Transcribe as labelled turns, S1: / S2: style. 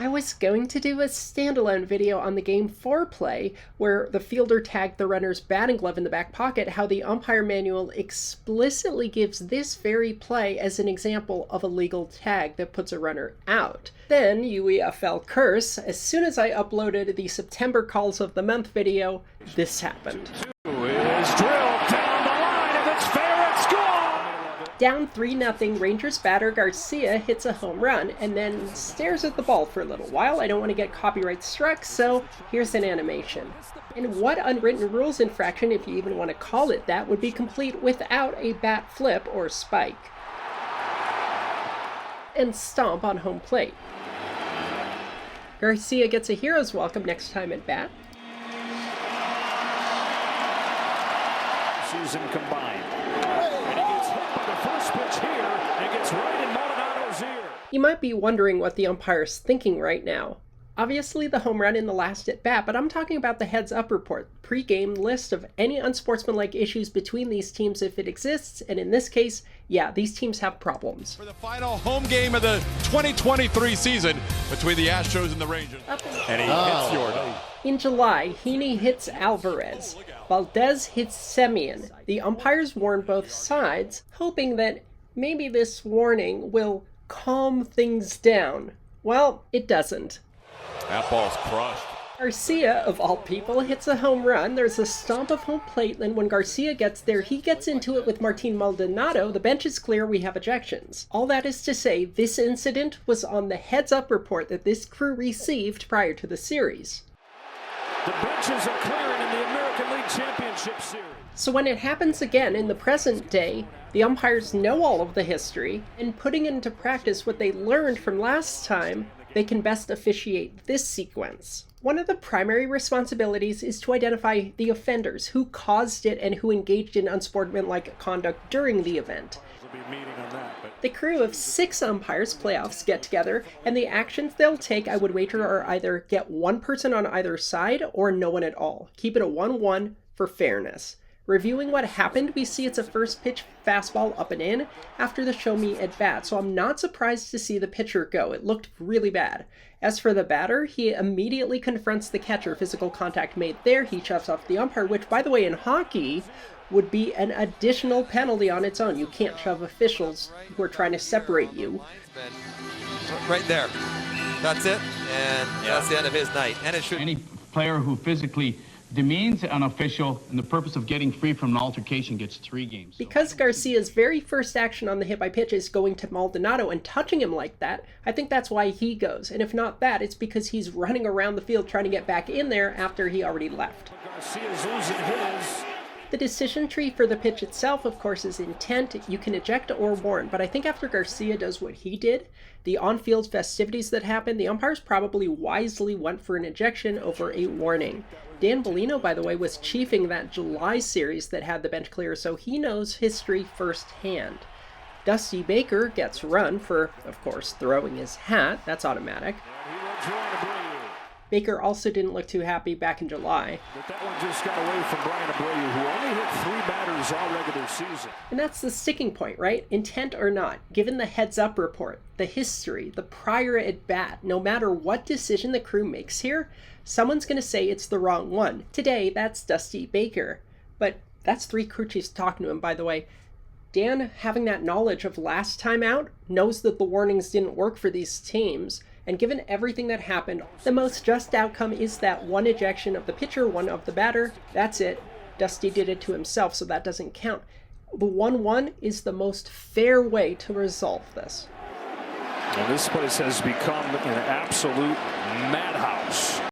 S1: I was going to do a standalone video on the game foreplay, where the fielder tagged the runner's batting glove in the back pocket, how the umpire manual explicitly gives this very play as an example of a legal tag that puts a runner out. Then, UEFL curse, as soon as I uploaded the September Calls of the Month video, this happened.
S2: Is drilled down the line, if it's fair, it's gone!
S1: Down 3-0, Rangers batter Garcia hits a home run and then stares at the ball for a little while. I don't want to get copyright struck, so here's an animation. And what unwritten rules infraction, if you even want to call it that, would be complete without a bat flip or spike? And stomp on home plate. Garcia gets a hero's welcome next time at bat.
S2: Season combined. And he gets hit by the first pitch here and gets right in Maldonado's ear.
S1: You might be wondering what the umpire's thinking right now. Obviously the home run in the last at bat, but I'm talking about the heads-up report, pre-game list of any unsportsmanlike issues between these teams if it exists, and in this case, yeah, these teams have problems.
S3: For the final home game of the 2023 season between the Astros and the Rangers.
S2: And he hits Jordan.
S1: In July, Heaney hits Alvarez. Valdez hits Semien. The umpires warn both sides, hoping that maybe this warning will calm things down. Well, it doesn't.
S3: That ball's crushed.
S1: Garcia, of all people, hits a home run. There's a stomp of home plate, and when Garcia gets there, he gets into it with Martin Maldonado. The bench is clear, we have ejections. All that is to say, this incident was on the heads-up report that this crew received prior to the series.
S2: The benches are clearing in the American League Championship Series.
S1: So when it happens again in the present day, the umpires know all of the history, and putting into practice what they learned from last time, they can best officiate this sequence. One of the primary responsibilities is to identify the offenders, who caused it and who engaged in unsportsmanlike conduct during the event. The crew of 6 umpires, playoffs, get together, and the actions they'll take, I would wager, are either get one person on either side or no one at all. Keep it a 1-1 for fairness. Reviewing what happened, we see it's a first pitch fastball up and in after the show me at bat, so I'm not surprised to see the pitcher go. It looked really bad. As for the batter, he immediately confronts the catcher. Physical contact made there. He shoves off the umpire, which, by the way, in hockey would be an additional penalty on its own. You can't shove officials who are trying to separate you.
S4: Right there. That's it, and that's the end of his night. And it should.
S5: Any player who physically demeans an official in the purpose of getting free from an altercation gets 3 games.
S1: Because Garcia's very first action on the hit by pitch is going to Maldonado and touching him like that, I think that's why he goes. And if not that, it's because he's running around the field trying to get back in there after he already left.
S2: Garcia's losing his.
S1: The decision tree for the pitch itself, of course, is intent. You can eject or warn, but I think after Garcia does what he did, the on-field festivities that happened, the umpires probably wisely went for an ejection over a warning. Dan Bellino, by the way, was chiefing that July series that had the bench clear, so he knows history firsthand. Dusty Baker gets run for, of course, throwing his hat. That's automatic. Baker also didn't look too happy back in July.
S2: But that one just got away from Bryan Abreu, who only hit 3 batters all regular season.
S1: And that's the sticking point, right? Intent or not, given the heads-up report, the history, the prior at bat, no matter what decision the crew makes here, someone's going to say it's the wrong one. Today, that's Dusty Baker. But that's 3 crew chiefs talking to him, by the way. Dan, having that knowledge of last time out, knows that the warnings didn't work for these teams. And given everything that happened, the most just outcome is that 1 ejection of the pitcher, 1 of the batter. That's it. Dusty did it to himself, so that doesn't count. The 1-1 is the most fair way to resolve this.
S2: And this place has become an absolute madhouse.